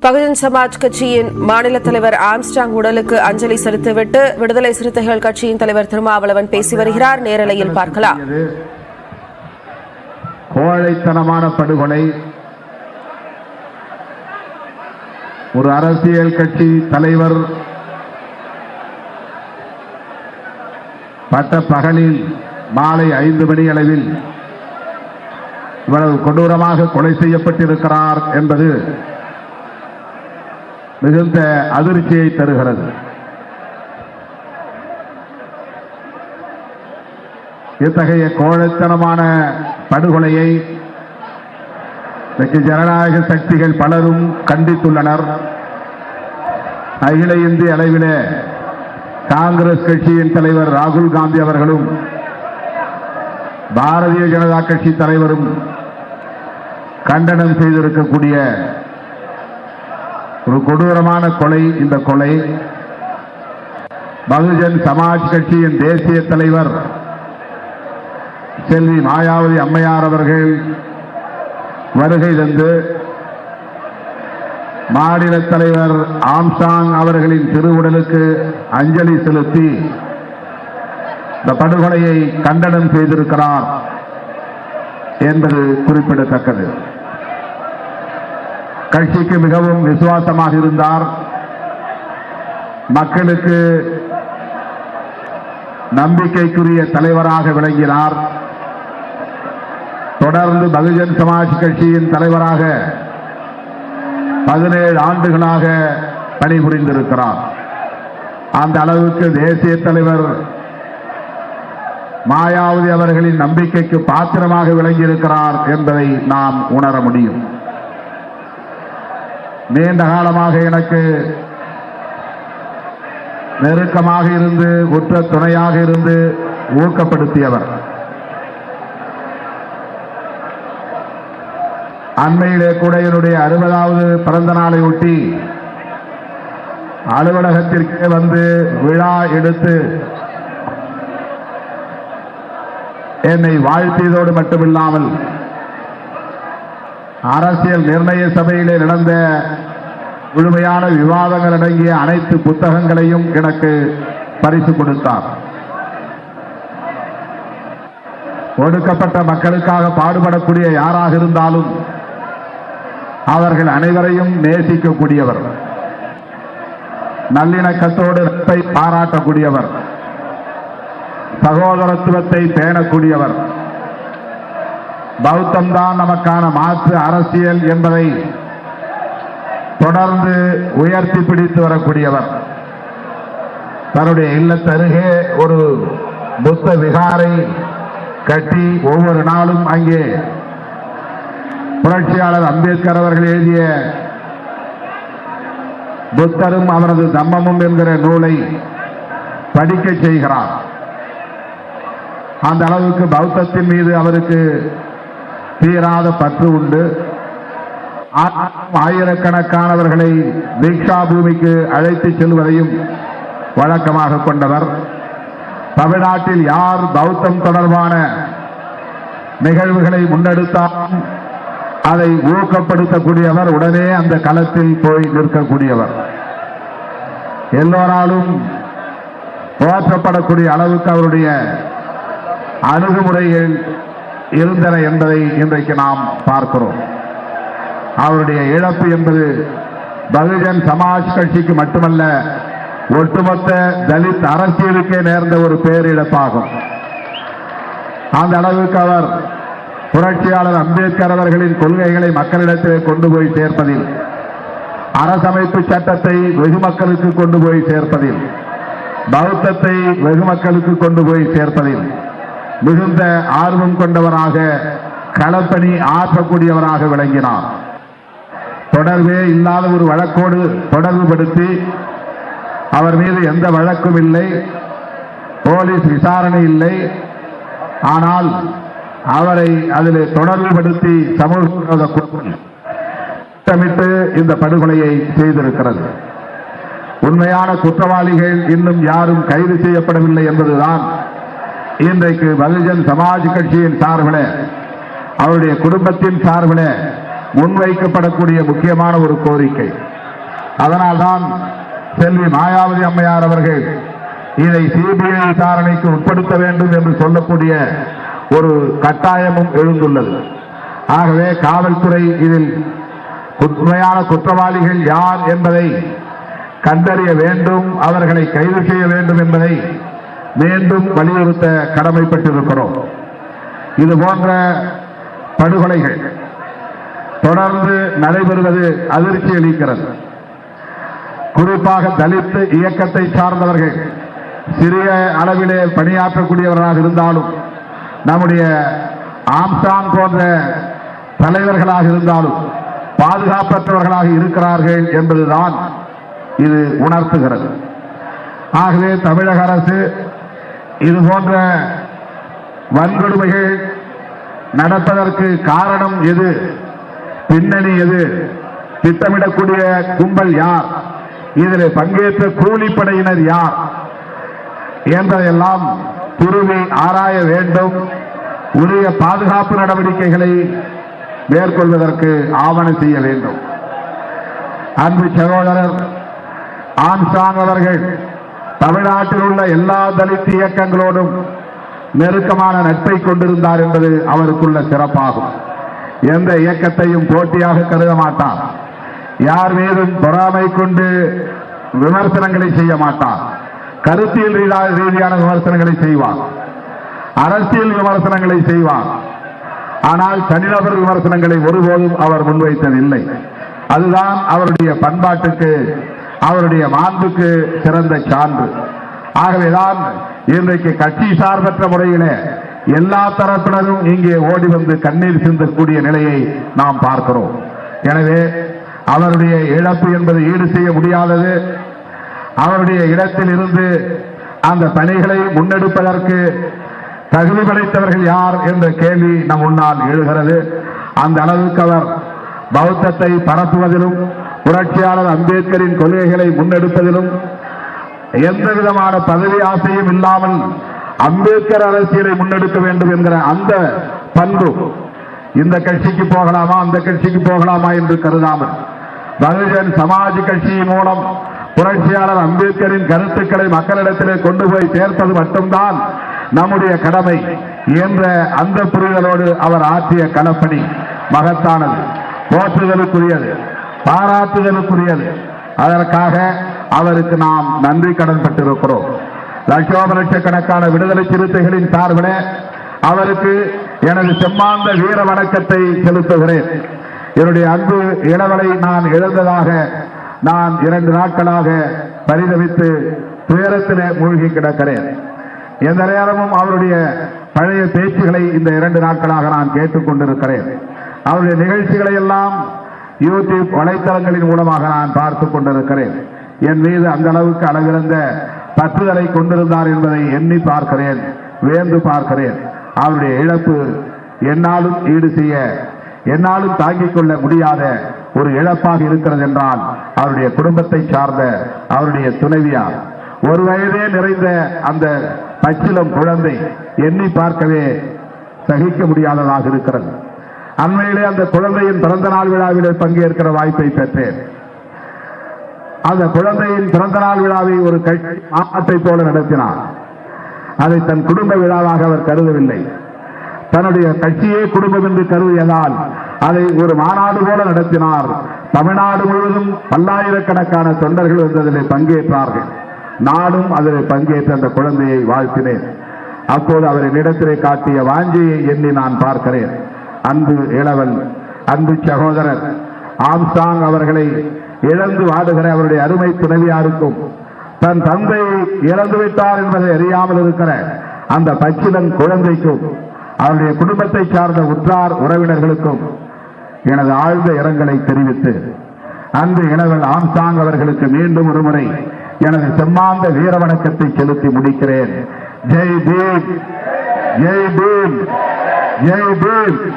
பகுஜன் சமாஜ் கட்சியின் மாநில தலைவர் ஆம்ஸ்ட்ராங் உடலுக்கு அஞ்சலி செலுத்திவிட்டு விடுதலை சிறுத்தைகள் கட்சியின் தலைவர் திருமாவளவன் பேசி வருகிறார். நேரலையில் பார்க்கலாம். கோழைத்தனமான படுகொலை. ஒரு அரசியல் கட்சி தலைவர் பட்ட பகலில் மாலை 5 மணி அளவில் இவ்வளவு கொடூரமாக கொலை செய்யப்பட்டிருக்கிறார் என்பது மிகுந்த அதிர்ச்சியை தருகிறது. இத்தகைய கோழைத்தனமான படுகொலையை ஜனநாயக சக்திகள் பலரும் கண்டித்துள்ளனர். அகில இந்திய அளவிலே காங்கிரஸ் கட்சியின் தலைவர் ராகுல் காந்தி அவர்களும் பாரதிய ஜனதா கட்சி தலைவரும் கண்டனம் செய்திருக்கக்கூடிய ஒரு கொடூரமான கொலை இந்த கொலை. பகுஜன் சமாஜ் கட்சியின் தேசிய தலைவர் செல்வி மாயாவதி அம்மையார் அவர்கள் வருகை தந்து மாநில தலைவர் ஆம்ஸ்ட்ராங் அவர்களின் திருவுடலுக்கு அஞ்சலி செலுத்தி இந்த படுகொலையை கண்டனம் செய்திருக்கிறார் என்பது குறிப்பிடத்தக்கது. கட்சிக்கு மிகவும் விசுவாசமாக இருந்தார். மக்களுக்கு நம்பிக்கைக்குரிய தலைவராக விளங்கினார். தொடர்ந்து பகுஜன் சமாஜ் கட்சியின் தலைவராக 17 ஆண்டுகளாக பணிபுரிந்திருக்கிறார். அந்த அளவுக்கு தேசிய தலைவர் மாயாவதி அவர்களின் நம்பிக்கைக்கு பாத்திரமாக விளங்கியிருக்கிறார் என்பதை நாம் உணர முடியும். நீண்ட காலமாக எனக்கு நெருக்கமாக இருந்து உற்ற துணையாக இருந்து ஊக்கப்படுத்தியவர். அண்மையிலே கூட என்னுடைய 60வது பிறந்த நாளை ஒட்டி அலுவலகத்திற்கு வந்து விழா எடுத்து என்னை வாழ்த்தியதோடு மட்டுமில்லாமல் அரசியல் நிர்ணய சபையிலே நடந்த முழுமையான விவாதங்கள் அடங்கிய அனைத்து புத்தகங்களையும் எனக்கு பரிசு கொடுத்தார். ஒடுக்கப்பட்ட மக்களுக்காக பாடுபடக்கூடிய யாராக இருந்தாலும் அவர்கள் அனைவரையும் நேசிக்கக்கூடியவர், நல்லிணக்கத்தோடு நட்பை பாராட்டக்கூடியவர், சகோதரத்துவத்தை பேணக்கூடியவர், பௌத்தம்தான் நமக்கான மாற்று அரசியல் என்பதை தொடர்ந்து உயர்த்தி பிடித்து வரக்கூடியவர். தன்னுடைய இல்லத்தருகே ஒரு புத்த விகாரை கட்டி ஒவ்வொரு நாளும் அங்கே புரட்சியாளர் அம்பேத்கர் அவர்கள் எழுதிய புத்தரும் அவரது தம்மமும் என்கிற நூலை படிக்க செய்கிறார். அந்த அளவுக்கு பௌத்தத்தின் மீது அவருக்கு தீராத பற்று உண்டு. ஆயிரக்கணக்கானவர்களை தீக்ஷா பூமிக்கு அழைத்து செல்வதையும் வழக்கமாக கொண்டவர். தமிழ்நாட்டில் யார் பௌத்தம் தொடர்பான நிகழ்வுகளை முன்னெடுத்தாலும் அதை ஊக்கப்படுத்தக்கூடியவர், உடனே அந்த களத்தில் போய் நிற்கக்கூடியவர், எல்லோராலும் போற்றப்படக்கூடிய அளவுக்கு அவருடைய அணுகுமுறைகள் இருந்தன என்பதை இன்றைக்கு நாம் பார்க்கிறோம். அவருடைய இழப்பு என்பது பகுஜன் சமாஜ் கட்சிக்கு மட்டுமல்ல, ஒட்டுமொத்த தலித் அரசியலுக்கே நேர்ந்த ஒரு பேரிழப்பாகும். அந்த அளவுக்கு அவர் புரட்சியாளர் அம்பேத்கர் அவர்களின் கொள்கைகளை மக்களிடத்தில் கொண்டு போய் சேர்ப்பதில், அரசமைப்பு சட்டத்தை வெகு மக்களுக்கு கொண்டு போய் சேர்ப்பதில், பௌத்தத்தை வெகு மக்களுக்கு கொண்டு போய் சேர்ப்பதில் மிகுந்த ஆர்வம் கொண்டவராக, களப்பணி ஆற்றக்கூடியவராக விளங்கினார். தொடர்பே இல்லாத ஒரு வழக்கோடு தொடர்புபடுத்தி அவர் மீது எந்த வழக்கும் இல்லை, போலீஸ் விசாரணை இல்லை, ஆனால் அவரை அதில் தொடர்புபடுத்தி சமூக விரோத திட்டமிட்டு இந்த படுகொலையை செய்திருக்கிறது. உண்மையான குற்றவாளிகள் இன்னும் யாரும் கைது செய்யப்படவில்லை என்பதுதான் இன்றைக்கு பகுஜன் சமாஜ் கட்சியின் சார்பில், அவருடைய குடும்பத்தின் சார்பில் முன்வைக்கப்படக்கூடிய முக்கியமான ஒரு கோரிக்கை. அதனால்தான் செல்வி மாயாவதி அம்மையார் அவர்கள் இதை சிபிஐ விசாரணைக்கு உட்படுத்த வேண்டும் என்று சொல்லக்கூடிய ஒரு கட்டாயமும் எழுந்துள்ளது. ஆகவே காவல்துறை இதில் உண்மையான குற்றவாளிகள் யார் என்பதை கண்டறிய வேண்டும், அவர்களை கைது செய்ய வேண்டும் என்பதை மீண்டும் வலியுறுத்த கடமைப்பட்டிருக்கிறோம். இது போன்ற படுகொலைகள் தொடர்ந்து நடைபெறுவது அதிர்ச்சி அளிக்கிறது. குறிப்பாக தலித் இயக்கத்தை சார்ந்தவர்கள் சிறிய அளவிலே பணியாற்றக்கூடியவர்களாக இருந்தாலும், நம்முடைய ஆம்ஸ்ட்ராங் போன்ற தலைவர்களாக இருந்தாலும் பாதுகாப்பற்றவர்களாக இருக்கிறார்கள் என்பதுதான் இது உணர்த்துகிறது. ஆகவே தமிழக அரசு இது போன்ற வன்கொடுமைகள் நடப்பதற்கு காரணம் எது, பின்னணி எது, திட்டமிடக்கூடிய கும்பல் யார், இதில் பங்கேற்ற கூலிப்படையினர் யார் என்பதையெல்லாம் துருவி ஆராய வேண்டும். உரிய பாதுகாப்பு நடவடிக்கைகளை மேற்கொள்வதற்கு ஆவணம் செய்ய வேண்டும். அன்பு சகோதரர் ஆம்ஸ்ட்ராங் அவர்கள் தமிழ்நாட்டில் உள்ள எல்லா தலித் இயக்கங்களோடும் நெருக்கமான நட்பை கொண்டிருந்தார் என்பது அவருக்குள்ள சிறப்பாகும். எந்த இயக்கத்தையும் போட்டியாக கருத மாட்டார். யார் மீதும் பொறாமை கொண்டு விமர்சனங்களை செய்ய மாட்டார். கருத்தியல் ரீதியான விமர்சனங்களை செய்வார், அரசியல் விமர்சனங்களை செய்வார். ஆனால் தனிநபர் விமர்சனங்களை ஒருபோதும் அவர் முன்வைத்ததில்லை. அதுதான் அவருடைய பண்பாட்டுக்கு, அவருடைய மாண்புக்கு சிறந்த சான்று. ஆகவேதான் இன்றைக்கு கட்சி சார்பற்ற முறையிலே எல்லா தரப்பினரும் இங்கே ஓடி வந்து கண்ணீர் சிந்தக்கூடிய நிலையை நாம் பார்க்கிறோம். எனவே அவருடைய இழப்பு என்பது ஈடு செய்ய முடியாதது. அவருடைய இடத்தில் இருந்து அந்த பணிகளை முன்னெடுப்பதற்கு தகுதி படைத்தவர்கள் யார் என்ற கேள்வி நம் முன்னால் எழுகிறது. அந்த அளவுக்கு அவர் பௌத்தத்தை பரப்புவதிலும், புரட்சியாளர் அம்பேத்கரின் கொள்கைகளை முன்னெடுப்பதிலும் எந்த விதமான பதவி ஆசையும் இல்லாமல் அம்பேத்கர் அரசியலை முன்னெடுக்க வேண்டும் என்கிற அந்த பண்பு, இந்த கட்சிக்கு போகலாமா அந்த கட்சிக்கு போகலாமா என்று கருதாமல் பகுஜன் சமாஜ் கட்சியின் மூலம் புரட்சியாளர் அம்பேத்கரின் கருத்துக்களை மக்களிடத்திலே கொண்டு போய் சேர்ப்பது மட்டும்தான் நம்முடைய கடமை என்ற அந்த புரிதலோடு அவர் ஆற்றிய களப்பணி மகத்தானது, போற்றுதலுக்குரியது, பாராட்டுதலுக்குரியது. அதற்காக அவருக்கு நாம் நன்றி கடன் பட்டிருக்கிறோம். லட்சோப-லட்சக்கணக்கான விடுதலை சிறுத்தைகளின் சார்பில் அவருக்கு எனது செம்மாந்த வீர வணக்கத்தை செலுத்துகிறேன். என்னுடைய அன்பு இளவலை நான் இழந்ததாக நான் 2 நாட்களாக பரிதவித்து துயரத்திலே மூழ்கி கிடக்கிறேன். எந்த நேரமும் அவருடைய பழைய பேச்சுகளை இந்த 2 நாட்களாக நான் கேட்டுக்கொண்டிருக்கிறேன். அவருடைய நிகழ்ச்சிகளை எல்லாம் யூடியூப் வலைத்தளங்களின் மூலமாக நான் பார்த்துக் கொண்டிருக்கிறேன். என் மீது அந்த அளவுக்கு அளவிறந்த பற்றுதலை கொண்டிருந்தார் என்பதை எண்ணி பார்க்கிறேன், வேந்து பார்க்கிறேன். அவருடைய இழப்பு என்னாலும் ஈடு செய்ய, என்னாலும் தாங்கிக் கொள்ள முடியாத ஒரு இழப்பாக இருக்கிறது என்றால் அவருடைய குடும்பத்தை சார்ந்த அவருடைய துணைவியார், 1 வயதே நிறைந்த அந்த பச்சிளம் குழந்தை எண்ணி பார்க்கவே சகிக்க முடியாததாக இருக்கிறது. அண்மையிலே அந்த குழந்தையின் பிறந்த நாள் விழாவிலே பங்கேற்கிற வாய்ப்பை பெற்றேன். அந்த குழந்தையின் பிறந்த நாள் விழாவை ஒரு கட்சி மாநாட்டை போல நடத்தினார். அதை தன் குடும்ப விழாவாக அவர் கருதவில்லை. தன்னுடைய கட்சியே குடும்பம் என்று கருதியதால் அதை ஒரு மாநாடு போல நடத்தினார். தமிழ்நாடு முழுவதும் பல்லாயிரக்கணக்கான தொண்டர்கள் அதில் பங்கேற்றார்கள். நானும் அதில் பங்கேற்ற அந்த குழந்தையை வாழ்த்தினேன். அப்போது அவரின் இடத்திலே காட்டிய வாஞ்சியை எண்ணி நான் பார்க்கிறேன். அன்பு இளவல், அன்பு சகோதரர் ஆம்ஸ்ட்ராங் அவர்களை இழந்து வாடுகிற அவருடைய அருமை துணைவியாருக்கும், தன் தந்தையை இழந்துவிட்டார் என்பதை அறியாமல் இருக்கிற அந்த பச்சிலன் குழந்தைக்கும், அவருடைய குடும்பத்தை சார்ந்த உற்றார் உறவினர்களுக்கும் எனது ஆழ்ந்த இரங்கலை தெரிவித்து, அன்பு இளவல் ஆம்ஸ்ட்ராங் அவர்களுக்கு மீண்டும் ஒருமுறை எனது செம்மாந்த வீர வணக்கத்தை செலுத்தி முடிக்கிறேன். ஜெய் பீம், ஜெய் பீம், ஜெய் பீம்.